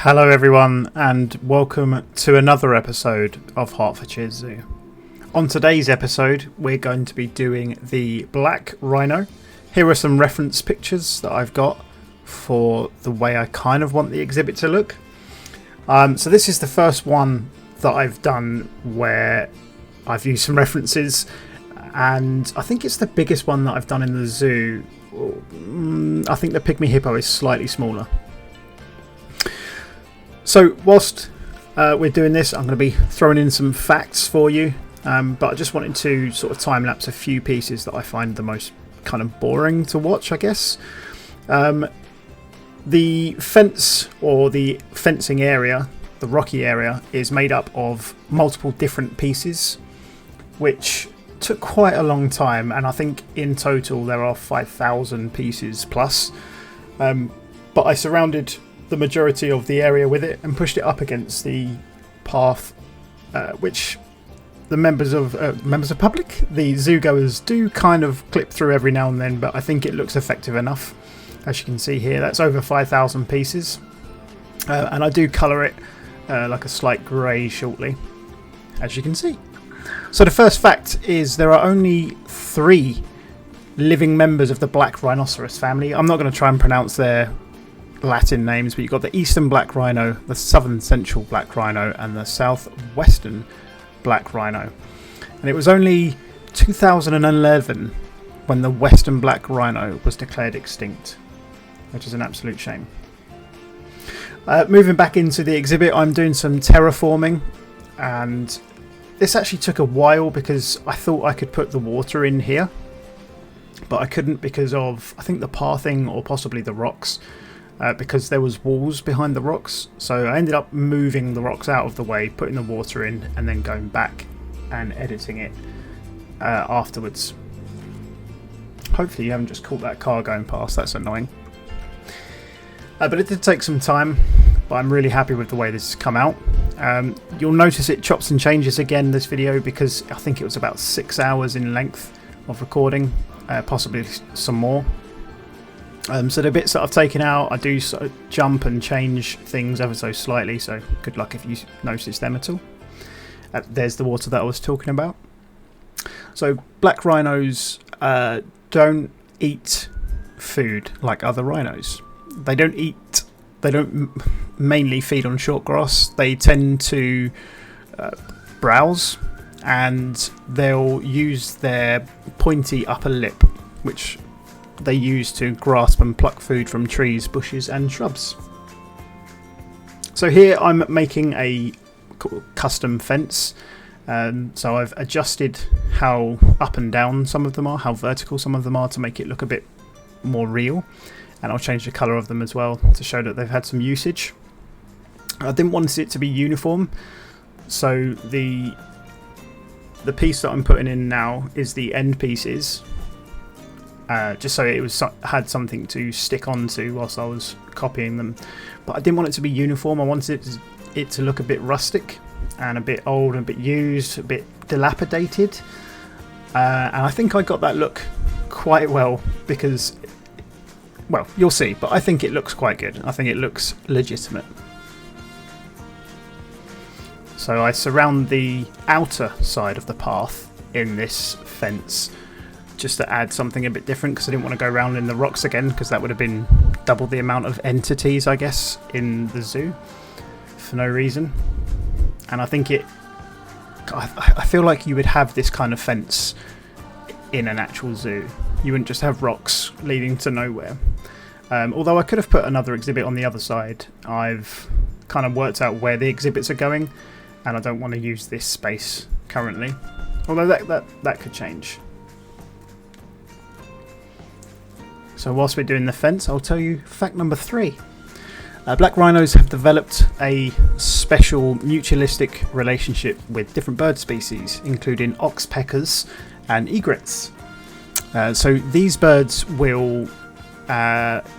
Hello everyone and welcome to another episode of Hertfordshire Zoo. On today's episode we're going to be doing the Black Rhino. Here are some reference pictures that I've got for the way I kind of want the exhibit to look. So this is the first one that I've done where I've used some references, and I think it's the biggest one that I've done in the zoo. I think the pygmy hippo is slightly smaller. So whilst we're doing this, I'm going to be throwing in some facts for you, but I just wanted to sort of time-lapse a few pieces that I find the most kind of boring to watch, I guess. The fence, or the fencing area, the rocky area, is made up of multiple different pieces, which took quite a long time, and I think in total there are 5,000 pieces plus. But I surrounded the majority of the area with it and pushed it up against the path, which the members of public, the zoo goers, do kind of clip through every now and then, but I think it looks effective enough. As you can see here, that's over 5,000 pieces, and I do colour it like a slight grey shortly, as you can see. So the first fact is there are only 3 living members of the black rhinoceros family. I'm not going to try and pronounce their Latin names, but you've got the eastern black rhino, the southern central black rhino, and the southwestern black rhino. And it was only 2011 when the western black rhino was declared extinct, which is an absolute shame. Moving back into the exhibit, I'm doing some terraforming, and this actually took a while because I thought I could put the water in here, but I couldn't because of, I think, the pathing or possibly the rocks. Because there was walls behind the rocks, so I ended up moving the rocks out of the way, putting the water in, and then going back and editing it afterwards. Hopefully you haven't just caught that car going past, that's annoying. But it did take some time, but I'm really happy with the way this has come out. You'll notice it chops and changes again this video because I think it was about 6 hours in length of recording, possibly some more. So the bits that I've taken out, I do sort of jump and change things ever so slightly, so good luck if you notice them at all. There's the water that I was talking about. So black rhinos don't eat food like other rhinos. They don't mainly feed on short grass. They tend to browse, and they'll use their pointy upper lip, which they use to grasp and pluck food from trees, bushes and shrubs. So here I'm making a custom fence. So I've adjusted how up and down some of them are, how vertical some of them are, to make it look a bit more real. And I'll change the colour of them as well to show that they've had some usage. I didn't want it to be uniform, so the piece that I'm putting in now is the end pieces. Just so it had something to stick onto whilst I was copying them. But I didn't want it to be uniform. I wanted it to look a bit rustic and a bit old and a bit used, a bit dilapidated. And I think I got that look quite well because, well, you'll see, but I think it looks quite good. I think it looks legitimate. So I surround the outer side of the path in this fence, just to add something a bit different, because I didn't want to go around in the rocks again, because that would have been double the amount of entities, I guess, in the zoo for no reason. And I think I feel like you would have this kind of fence in an actual zoo. You wouldn't just have rocks leading to nowhere. Although I could have put another exhibit on the other side. I've kind of worked out where the exhibits are going, and I don't want to use this space currently. Although that could change. So whilst we're doing the fence, I'll tell you fact number 3. Black rhinos have developed a special mutualistic relationship with different bird species, including oxpeckers and egrets. So these birds will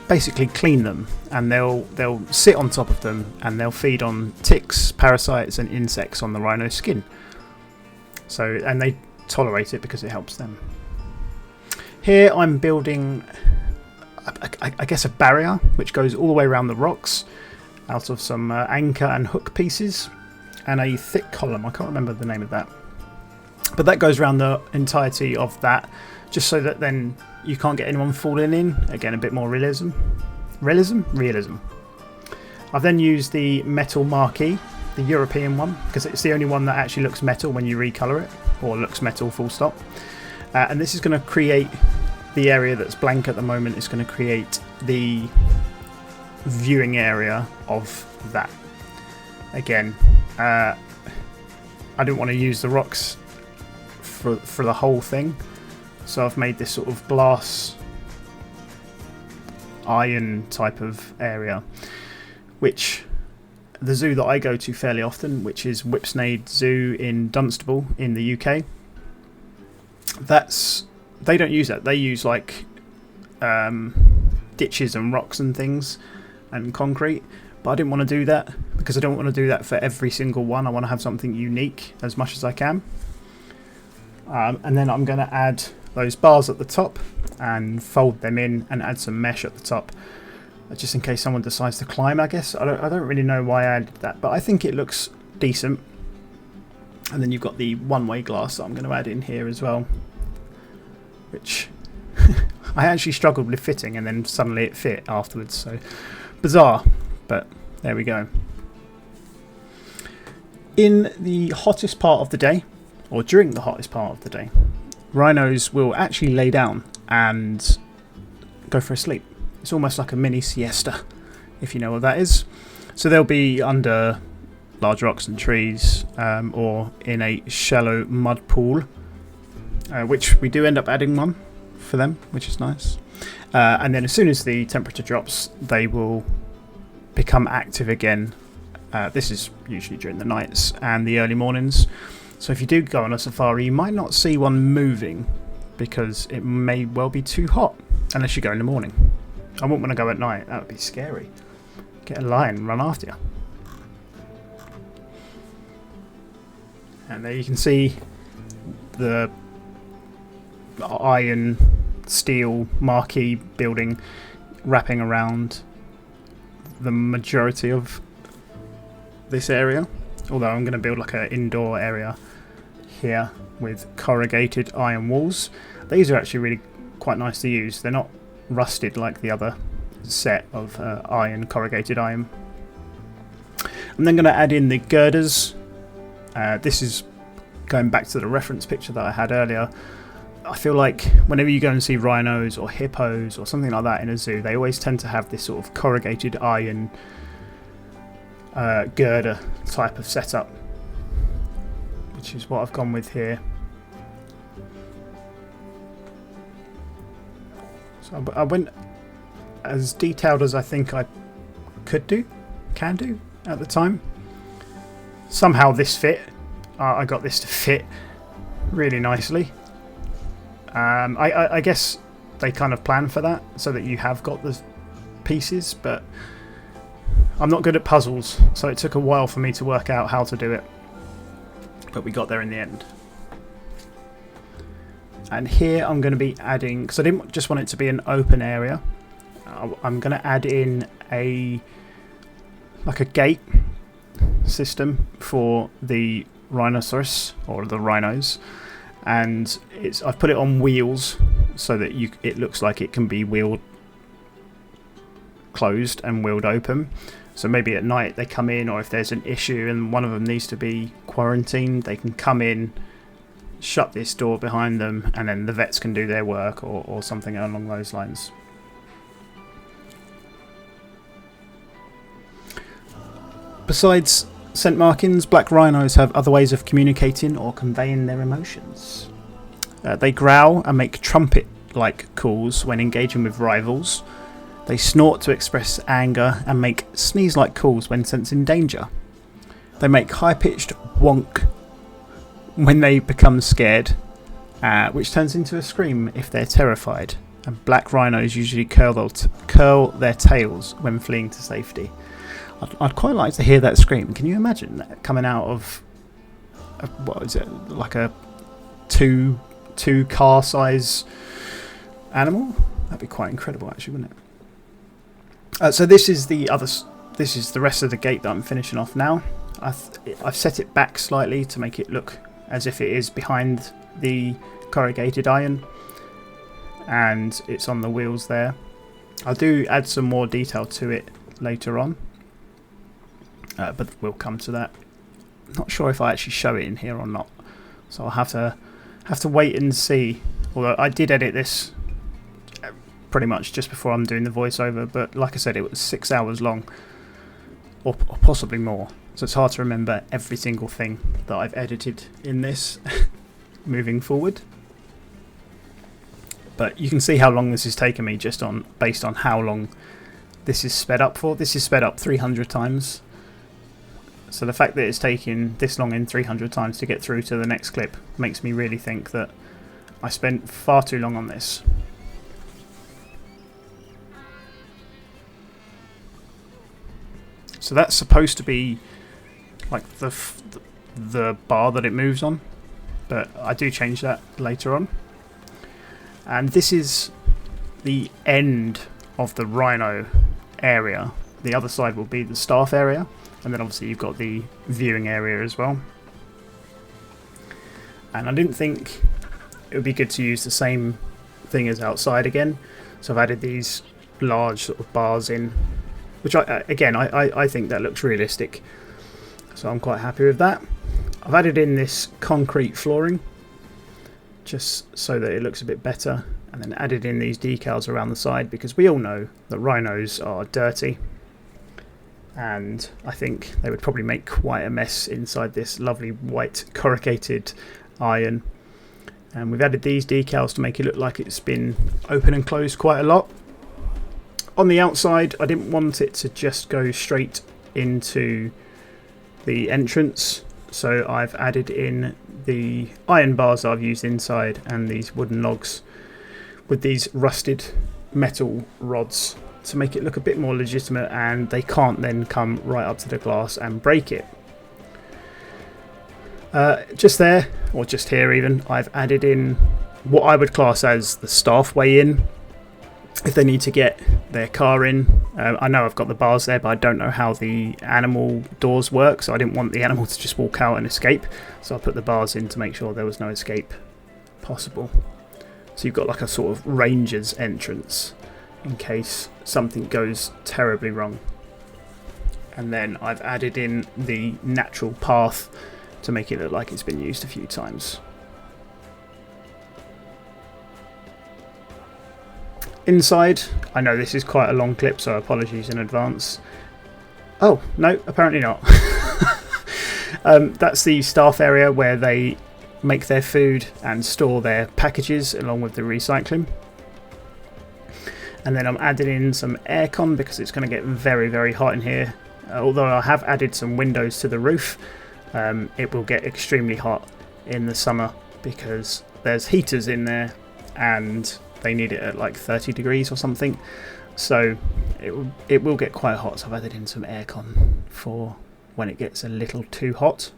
basically clean them, and they'll sit on top of them, and they'll feed on ticks, parasites and insects on the rhino's skin. So, and they tolerate it because it helps them. Here I'm building, I guess, a barrier which goes all the way around the rocks, out of some anchor and hook pieces and a thick column. I can't remember the name of that. But that goes around the entirety of that, just so that then you can't get anyone falling in. Again, a bit more realism. Realism. I've then used the metal marquee, the European one, because it's the only one that actually looks metal when you recolour it, or looks metal full stop. And this is going to create the area that's blank at the moment. Is going to create the viewing area of that. Again, I didn't want to use the rocks for the whole thing, so I've made this sort of glass iron type of area, which the zoo that I go to fairly often, which is Whipsnade Zoo in Dunstable in the UK, they don't use that. They use like ditches and rocks and things and concrete, but I didn't want to do that because I don't want to do that for every single one. I want to have something unique as much as I can. And then I'm going to add those bars at the top and fold them in and add some mesh at the top, just in case someone decides to climb, I guess. I don't really know why I added that, but I think it looks decent. And then you've got the one-way glass that I'm going to add in here as well, which I actually struggled with fitting, and then suddenly it fit afterwards. So bizarre, but there we go. In the hottest part of the day, or during the hottest part of the day, rhinos will actually lay down and go for a sleep. It's almost like a mini siesta, if you know what that is. So they'll be under large rocks and trees, or in a shallow mud pool, which we do end up adding one for them, which is nice. And then as soon as the temperature drops, they will become active again. This is usually during the nights and the early mornings. So if you do go on a safari, you might not see one moving because it may well be too hot, unless you go in the morning. I wouldn't want to go at night. That would be scary. Get a lion and run after you. And there you can see the iron steel marquee building wrapping around the majority of this area. Although I'm going to build like an indoor area here with corrugated iron walls. These are actually really quite nice to use. They're not rusted like the other set of corrugated iron. I'm then going to add in the girders. This is going back to the reference picture that I had earlier. I feel like whenever you go and see rhinos or hippos or something like that in a zoo, they always tend to have this sort of corrugated iron girder type of setup, which is what I've gone with here. So I went as detailed as I think I can do at the time. Somehow this fit. I got this to fit really nicely. I guess they kind of plan for that so that you have got the pieces, but I'm not good at puzzles, so it took a while for me to work out how to do it, but we got there in the end. And here I'm going to be adding, because I didn't just want it to be an open area, I'm going to add in a gate system for the rhinoceros, or the rhinos, and I've put it on wheels so that it looks like it can be wheeled closed and wheeled open. So maybe at night they come in, or if there's an issue and one of them needs to be quarantined, they can come in, shut this door behind them, and then the vets can do their work, or something along those lines. Besides scent markings, black rhinos have other ways of communicating or conveying their emotions. They growl and make trumpet-like calls when engaging with rivals. They snort to express anger and make sneeze-like calls when sensing danger. They make high-pitched wonk when they become scared, which turns into a scream if they're terrified. And black rhinos usually curl their tails when fleeing to safety. I'd quite like to hear that scream. Can you imagine that coming out of what is it, like a two car size animal? That'd be quite incredible, actually, wouldn't it? So this is the other this is the rest of the gate that I'm finishing off now. I've set it back slightly to make it look as if it is behind the corrugated iron, and it's on the wheels there. I'll do add some more detail to it later on, but we'll come to that. Not sure if I actually show it in here or not, so I'll have to wait and see. Although I did edit this pretty much just before I'm doing the voiceover, but like I said, it was 6 hours long, or possibly more, so it's hard to remember every single thing that I've edited in this moving forward. But you can see how long this has taken me just based on how long this is sped up for. This is sped up 300 times. So the fact that it's taken this long in 300 times to get through to the next clip makes me really think that I spent far too long on this. So that's supposed to be like the bar that it moves on, but I do change that later on. And this is the end of the rhino area. The other side will be the staff area, and then obviously you've got the viewing area as well. And I didn't think it would be good to use the same thing as outside again, so I've added these large sort of bars in, which I think that looks realistic, so I'm quite happy with that. I've added in this concrete flooring just so that it looks a bit better, and then added in these decals around the side because we all know that rhinos are dirty, and I think they would probably make quite a mess inside this lovely white corrugated iron. And we've added these decals to make it look like it's been open and closed quite a lot. On the outside, I didn't want it to just go straight into the entrance, so I've added in the iron bars that I've used inside and these wooden logs with these rusted metal rods to make it look a bit more legitimate, and they can't then come right up to the glass and break it. Just there, or just here even, I've added in what I would class as the staff way in if they need to get their car in. I know I've got the bars there, but I don't know how the animal doors work, so I didn't want the animal to just walk out and escape, so I put the bars in to make sure there was no escape possible. So you've got like a sort of ranger's entrance in case something goes terribly wrong. And then I've added in the natural path to make it look like it's been used a few times. Inside, I know this is quite a long clip, so apologies in advance. Oh, no, apparently not. That's the staff area where they make their food and store their packages along with the recycling. And then I'm adding in some aircon because it's going to get very, very hot in here. Although I have added some windows to the roof, it will get extremely hot in the summer because there's heaters in there and they need it at like 30 degrees or something, so it will get quite hot. So I've added in some aircon for when it gets a little too hot.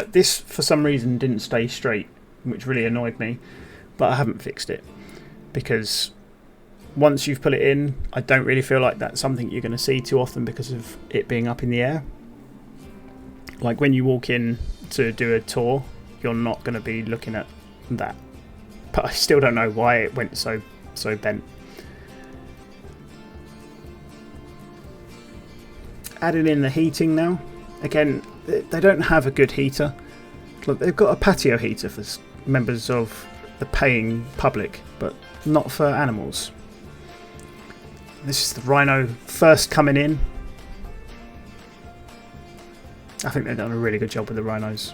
This for some reason didn't stay straight, which really annoyed me, but I haven't fixed it because once you've put it in, I don't really feel like that's something you're going to see too often because of it being up in the air. Like when you walk in to do a tour, you're not going to be looking at that. But I still don't know why it went so bent. Adding in the heating now. Again, they don't have a good heater. Look, they've got a patio heater for members of the paying public, but not for animals. This is the rhino first coming in. I think they've done a really good job with the rhinos.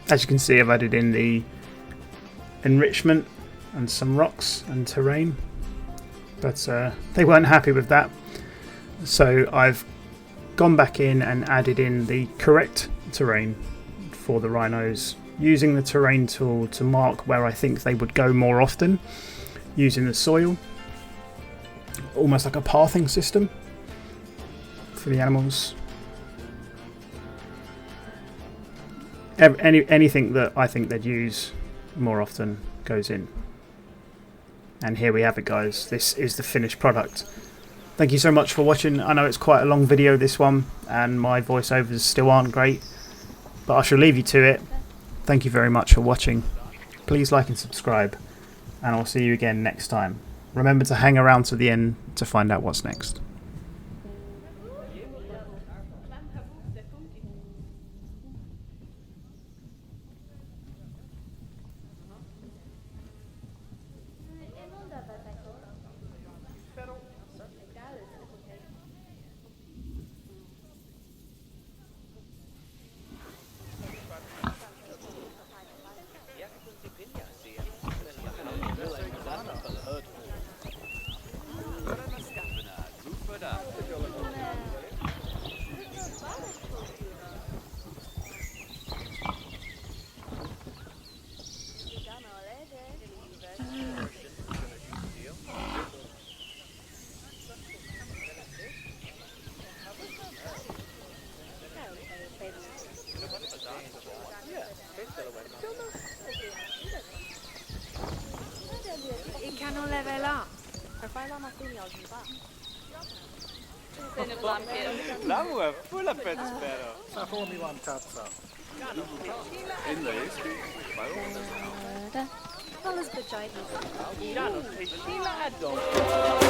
As you can see, I've added in the enrichment and some rocks and terrain, but they weren't happy with that, so I've gone back in and added in the correct terrain for the rhinos, using the terrain tool to mark where I think they would go more often, using the soil, almost like a pathing system for the animals. Anything that I think they'd use more often goes in. And here we have it, guys. This is the finished product. Thank you so much for watching. I know it's quite a long video, this one, and my voiceovers still aren't great, but I shall leave you to it. Thank you very much for watching. Please like and subscribe, and I'll see you again next time. Remember to hang around to the end to find out what's next. Il canon level up. Fai la mattina oggi va. L'amu è full of pets better. I thought me one tazza. In there. Alles bescheiden. Sheila had dog.